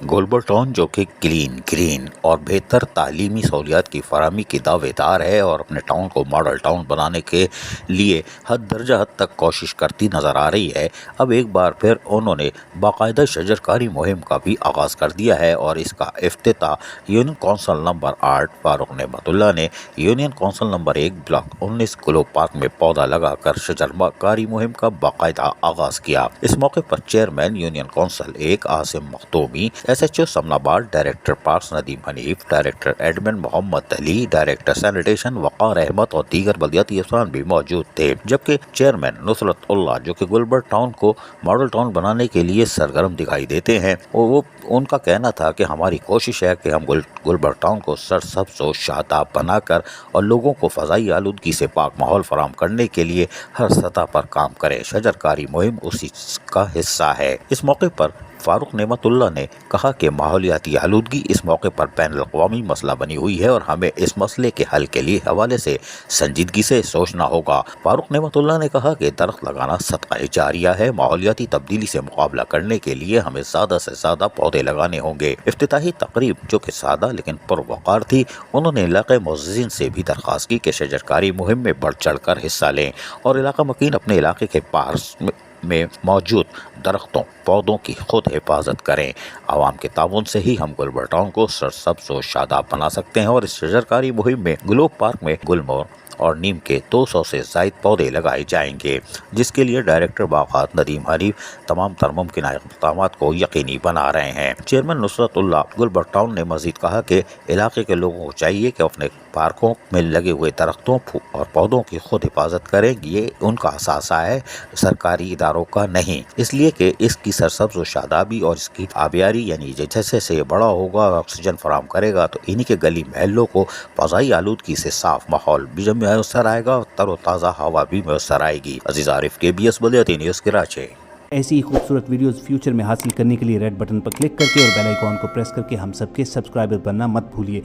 Gulbar town جو کہ clean, green اور بہتر تعلیمی سہولیات کی فراہمی کی دعوے دار ہے اور اپنے ٹاؤن کو ماڈل ٹاؤن بنانے کے لیے حد تک کوشش کرتی نظر آ رہی ہے، اب ایک بار پھر انہوں نے باقاعدہ شجرکاری مہم کا بھی آغاز کر دیا ہے اور اس کا افتتاح یونین کونسل نمبر 8 فاروق نعمت اللہ نے یونین کونسل نمبر 1 بلاک 19 گلو پارک میں پودا لگا کر شجرکاری مہم کا باقاعدہ آغاز کیا۔ اس موقع پر chairman union council 1 Asim Makhtumi, S H O Samanabad, director parks Nadeem Hanif, director admin Muhammad Ali, director sanitation Waqar Ahmed اور دیگر بلدیاتی افسران بھی موجود تھے، جبکہ چیئرمین نصرت اللہ جو کہ گلبر ٹاؤن کو ماڈل ٹاؤن بنانے کے لیے سرگرم دکھائی دیتے ہیں، وہ ان کا کہنا تھا کہ ہماری کوشش ہے کہ ہم گلبر ٹاؤن کو سرسبز و شاداب بنا کر اور لوگوں کو فضائی آلودگی سے پاک ماحول فراہم کرنے کے لیے ہر سطح پر کام کریں۔ شجرکاری مہم اسی کا حصہ ہے۔ اس موقع پر فاروق نعمت اللہ نے کہا کہ ماحولیاتی آلودگی اس موقع پر بین الاقوامی مسئلہ بنی ہوئی ہے اور ہمیں اس مسئلے کے حل کے لیے حوالے سے سنجیدگی سے سوچنا ہوگا۔ فاروق نعمت اللہ نے کہا کہ درخت لگانا صدقہ جاریہ ہے، ماحولیاتی تبدیلی سے مقابلہ کرنے کے لیے ہمیں زیادہ سے زیادہ پودے لگانے ہوں گے۔ افتتاحی تقریب جو کہ سادہ لیکن پروقار تھی، انہوں نے علاقے معززین سے بھی درخواست کی کہ شجرکاری مہم میں بڑھ چڑھ کر حصہ لیں اور علاقہ مکین اپنے علاقے کے پارس میں موجود درختوں پودوں کی خود حفاظت کریں۔ عوام کے تعاون سے ہی ہم گلبر ٹاؤن کو سرسبز و شاداب بنا سکتے ہیں اور اس شجرکاری مہم میں گلوب پارک میں گلمور اور نیم کے 200 سے زائد پودے لگائے جائیں گے، جس کے لیے ڈائریکٹر باغات ندیم حنیف تمام تر ممکنہ اقدامات کو یقینی بنا رہے ہیں۔ چیئرمین نصرت اللہ گلبر ٹاؤن نے مزید کہا کہ علاقے کے لوگوں کو چاہیے کہ اپنے پارکوں میں لگے ہوئے درختوں اور پودوں کی خود حفاظت کریں، یہ ان کا اثاثہ ہے، سرکاری اداروں کا نہیں، اس لیے کہ اس کی سرسبز و شادابی اور اس کی آبیاری یعنی جیسے سے یہ بڑا ہوگا اور آکسیجن فراہم کرے گا تو انہی کے گلی محلوں کو فضائی آلودگی سے صاف ماحول بھی جب میسر آئے گا اور تر و تازہ ہوا بھی میسر آئے گی۔ عزیز عارف، KBS بلدیاتی نیوز کراچی۔ ایسی ہی خوبصورت ویڈیوز فیوچر میں حاصل کرنے کے لیے ریڈ بٹن پر کلک کر کے اور بیل آئیکن کو پریس کر کے ہم سب کے سبسکرائبر بننا مت بھولیے۔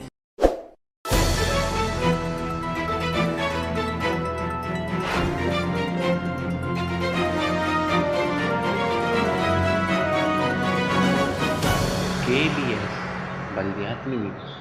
KBS بلدیاتی نیوز۔